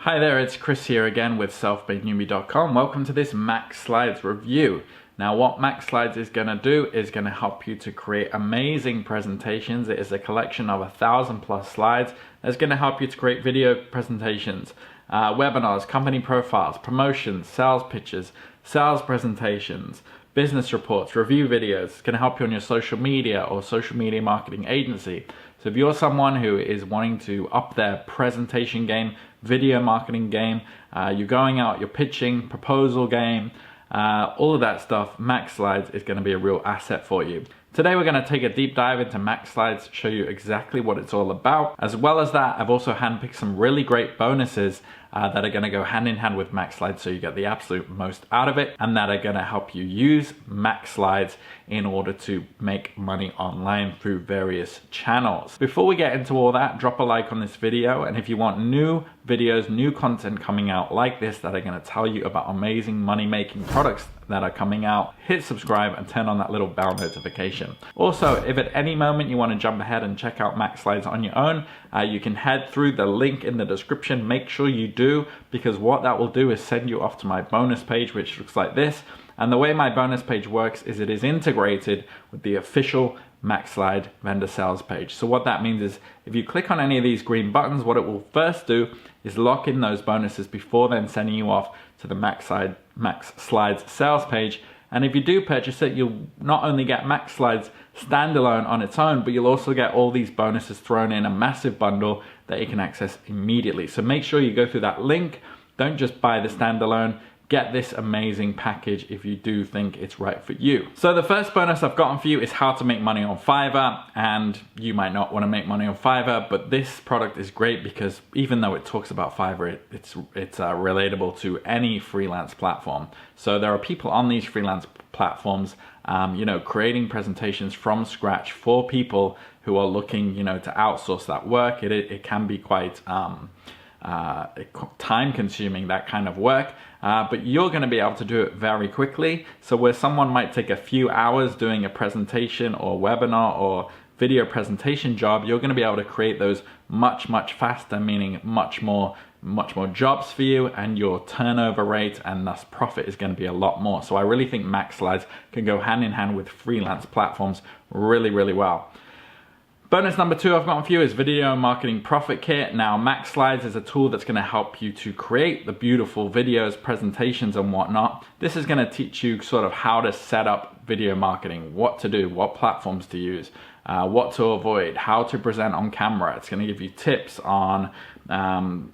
Hi there, it's Chris here again with selfmadenewbie.com. Welcome to this MaxSlides review. Now what MaxSlides is going to do is going to help you to create amazing presentations. It is a collection of 1,000+ slides that's going to help you to create video presentations, webinars, company profiles, promotions, sales pitches, sales presentations, business reports, review videos. It's going to help you on your social media or social media marketing agency. So if you're someone who is wanting to up their presentation game, video marketing game, you're going out, you're pitching, proposal game, all of that stuff, MaxSlides is going to be a real asset for you. Today we're going to take a deep dive into MaxSlides, show you exactly what it's all about. As well as that, I've also handpicked some really great bonuses that are going to go hand in hand with MaxSlides so you get the absolute most out of it, and that are going to help you use MaxSlides in order to make money online through various channels. Before we get into all that, drop a like on this video, and if you want new videos, new content coming out like this that are going to tell you about amazing money-making products that are coming out, hit subscribe and turn on that little bell notification. Also, if at any moment you want to jump ahead and check out MaxSlides on your own, you can head through the link in the description. Make sure you do, because what that will do is send you off to my bonus page, which looks like this. And the way my bonus page works is it is integrated with the official MaxSlide vendor sales page. So what that means is if you click on any of these green buttons, what it will first do is lock in those bonuses before then sending you off to the MaxSlides sales page. And if you do purchase it, you'll not only get MaxSlides standalone on its own, but you'll also get all these bonuses thrown in a massive bundle that you can access immediately. So make sure you go through that link. Don't just buy the standalone. Get this amazing package if you do think it's right for you. So the first bonus I've gotten for you is how to make money on Fiverr, and you might not want to make money on Fiverr, but this product is great because even though it talks about Fiverr, it's relatable to any freelance platform. So there are people on these freelance platforms, creating presentations from scratch for people who are looking, to outsource that work. It can be quite time consuming, that kind of work. But you're going to be able to do it very quickly. So where someone might take a few hours doing a presentation or webinar or video presentation job, you're going to be able to create those much faster, meaning much more jobs for you, and your turnover rate and thus profit is going to be a lot more. So I really think MaxSlides can go hand in hand with freelance platforms really well. Bonus number 2 I've got for you is Video Marketing Profit Kit. Now MaxSlides is a tool that's going to help you to create the beautiful videos, presentations and whatnot. This is going to teach you sort of how to set up video marketing, what to do, what platforms to use, what to avoid, how to present on camera. It's going to give you tips on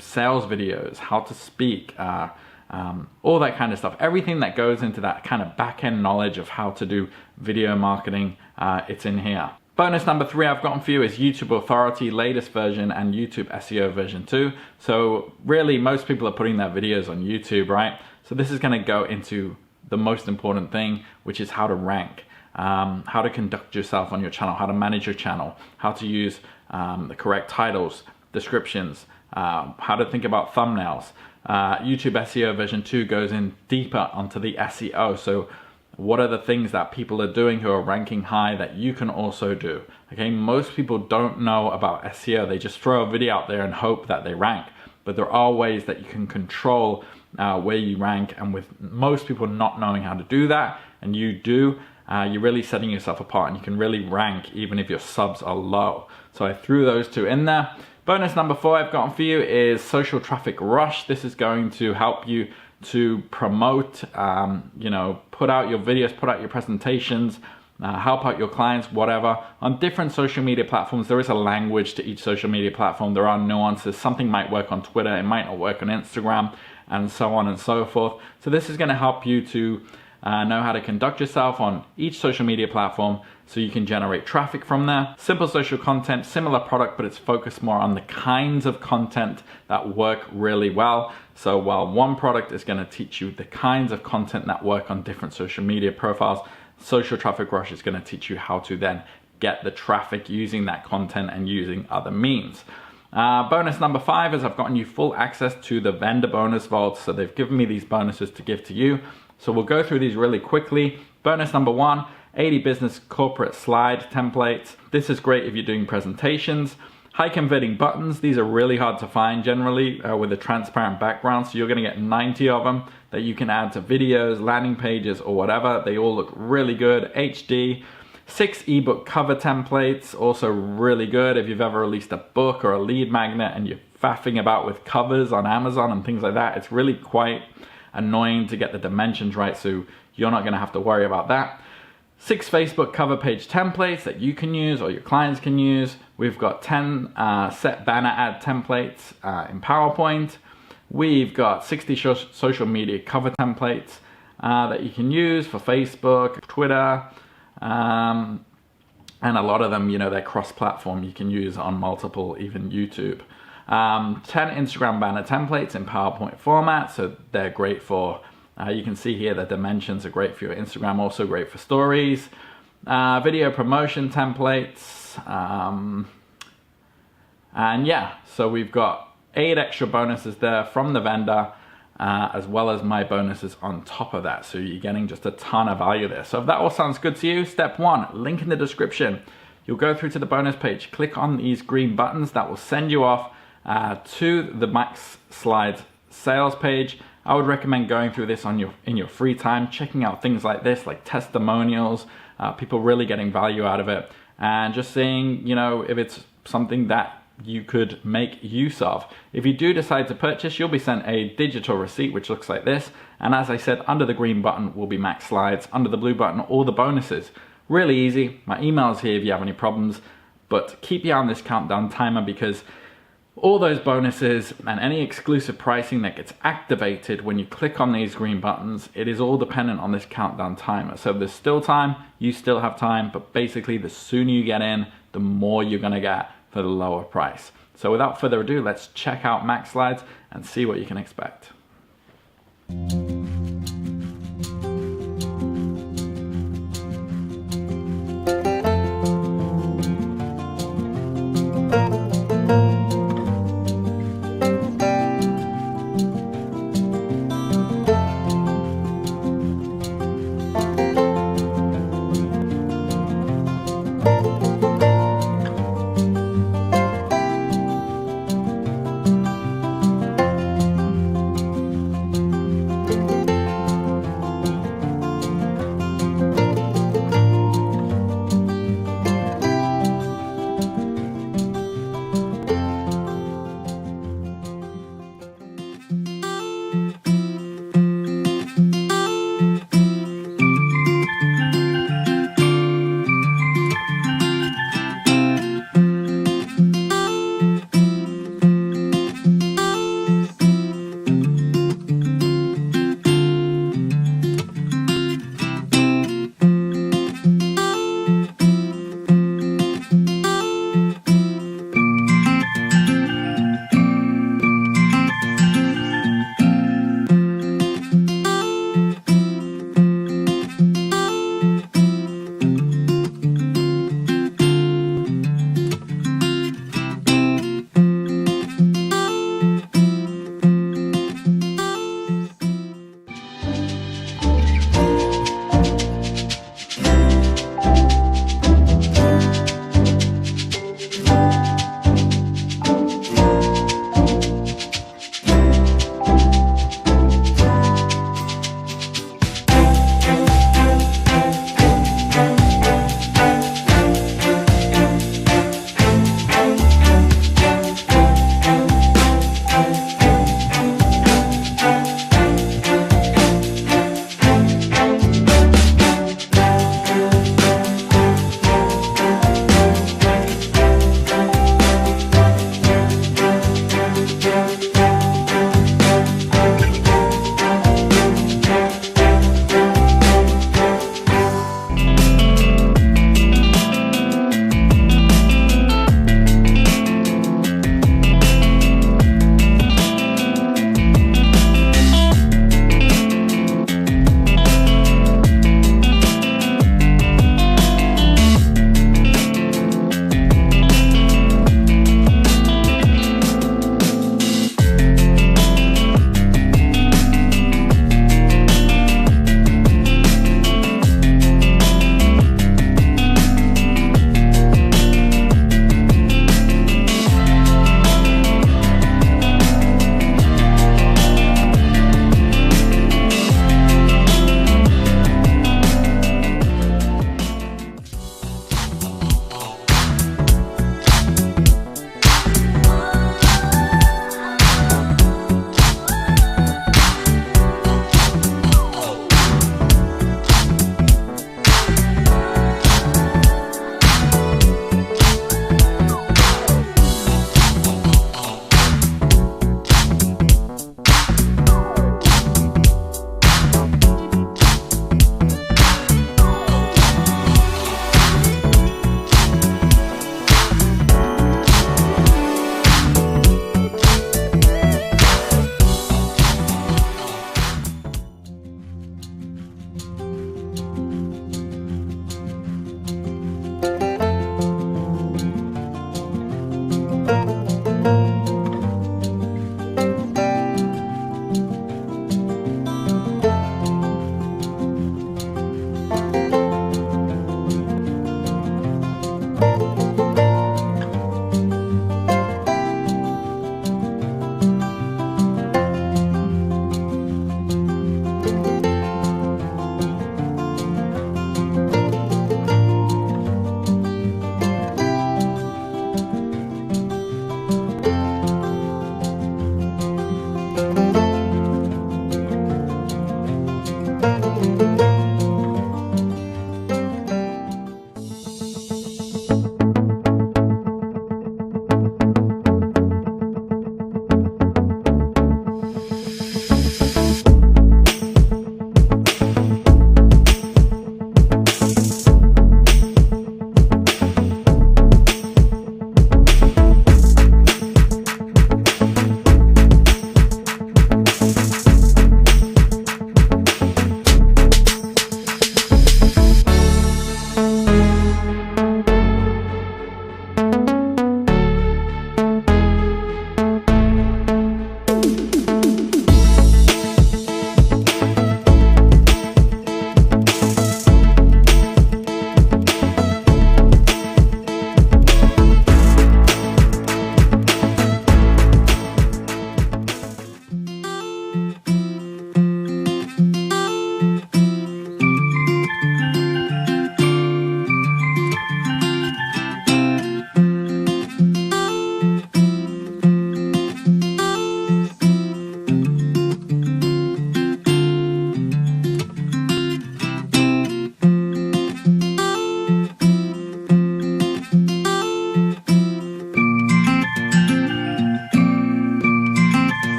sales videos, how to speak, all that kind of stuff. Everything that goes into that kind of back-end knowledge of how to do video marketing, it's in here. Bonus number 3 I've gotten for you is YouTube Authority latest version and YouTube SEO version 2. So really most people are putting their videos on YouTube, right? So this is going to go into the most important thing, which is how to rank, how to conduct yourself on your channel, how to manage your channel, how to use the correct titles, descriptions, how to think about thumbnails. YouTube SEO version 2 goes in deeper onto the SEO. So what are the things that people are doing who are ranking high that you can also do? Okay, most people don't know about SEO. They just throw a video out there and hope that they rank. But there are ways that you can control where you rank, and with most people not knowing how to do that, and you do, you're really setting yourself apart, and you can really rank even if your subs are low. So I threw those 2 in there. Bonus number 4 I've gotten for you is Social Traffic Rush. This is going to help you to promote, put out your videos, put out your presentations, help out your clients, whatever. On different social media platforms, there is a language to each social media platform. There are nuances. Something might work on Twitter, it might not work on Instagram, and so on and so forth. So this is going to help you to know how to conduct yourself on each social media platform so you can generate traffic from there. Simple social content, similar product, but it's focused more on the kinds of content that work really well. So while one product is going to teach you the kinds of content that work on different social media profiles, Social Traffic Rush is going to teach you how to then get the traffic using that content and using other means. Bonus number 5 is I've gotten you full access to the vendor bonus vault. So they've given me these bonuses to give to you. So we'll go through these really quickly. Bonus number 1, 80 business corporate slide templates. This is great if you're doing presentations. High converting buttons, these are really hard to find generally with a transparent background, so you're going to get 90 of them that you can add to videos, landing pages, or whatever. They all look really good. HD. 6 ebook cover templates, also really good if you've ever released a book or a lead magnet and you're faffing about with covers on Amazon and things like that. It's really quite annoying to get the dimensions right, so you're not going to have to worry about that. 6 Facebook cover page templates that you can use or your clients can use. We've got 10 set banner ad templates in PowerPoint. We've got 60 social media cover templates that you can use for Facebook, Twitter, and a lot of them, you know, they're cross-platform. You can use on multiple, even YouTube. 10 Instagram banner templates in PowerPoint format, so they're great for, you can see here the dimensions are great for your Instagram, also great for stories. Video promotion templates, and yeah, so we've got 8 extra bonuses there from the vendor, as well as my bonuses on top of that. So you're getting just a ton of value there. So if that all sounds good to you, step 1, link in the description. You'll go through to the bonus page, click on these green buttons that will send you off to the MaxSlides sales page. I would recommend going through this in your free time, checking out things like this, like testimonials, people really getting value out of it, and just seeing, you know, if it's something that you could make use of. If you do decide to purchase, you'll be sent a digital receipt which looks like this, and as I said, under the green button will be MaxSlides, under the blue button all the bonuses. Really easy. My email's here if you have any problems, but keep your eye on this countdown timer, because all those bonuses and any exclusive pricing that gets activated when you click on these green buttons, it is all dependent on this countdown timer. So there's still time, you still have time, but basically the sooner you get in, the more you're gonna get for the lower price. So without further ado, let's check out MaxSlides and see what you can expect.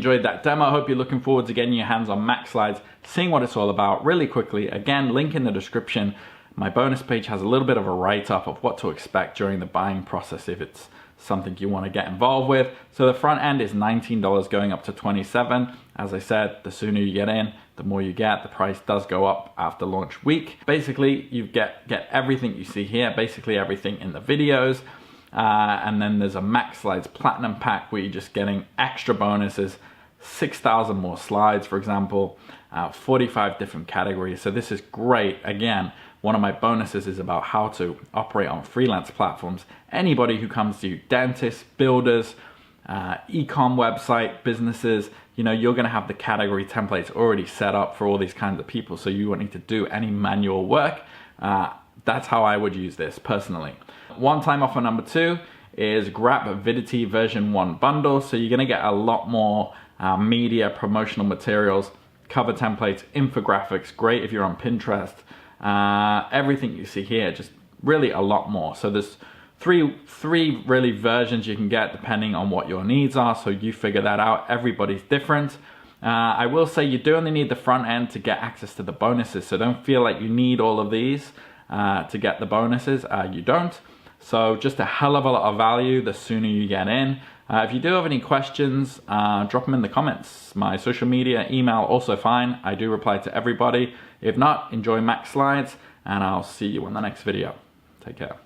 enjoyed that demo. I hope you're looking forward to getting your hands on MaxSlides, seeing what it's all about really quickly. Again, link in the description. My bonus page has a little bit of a write-up of what to expect during the buying process if it's something you want to get involved with. So the front end is $19 going up to $27. As I said, the sooner you get in, the more you get. The price does go up after launch week. Basically, you get everything you see here, basically everything in the videos. And then there's a MaxSlides Platinum Pack where you're just getting extra bonuses, 6,000 more slides, for example, 45 different categories. So this is great. Again, one of my bonuses is about how to operate on freelance platforms. Anybody who comes to you, dentists, builders, e-com website, businesses, you know, you're gonna have the category templates already set up for all these kinds of people, so you won't need to do any manual work. That's how I would use this personally. One-time offer number 2 is grab Avidity version 1 bundle. So you're gonna get a lot more media, promotional materials, cover templates, infographics, great if you're on Pinterest. Everything you see here, just really a lot more. So there's three really versions you can get depending on what your needs are, so you figure that out. Everybody's different. I will say you do only need the front end to get access to the bonuses, so don't feel like you need all of these to get the bonuses. You don't. So just a hell of a lot of value the sooner you get in. If you do have any questions, drop them in the comments. My social media, email, also fine. I do reply to everybody. If not, enjoy MaxSlides, and I'll see you in the next video. Take care.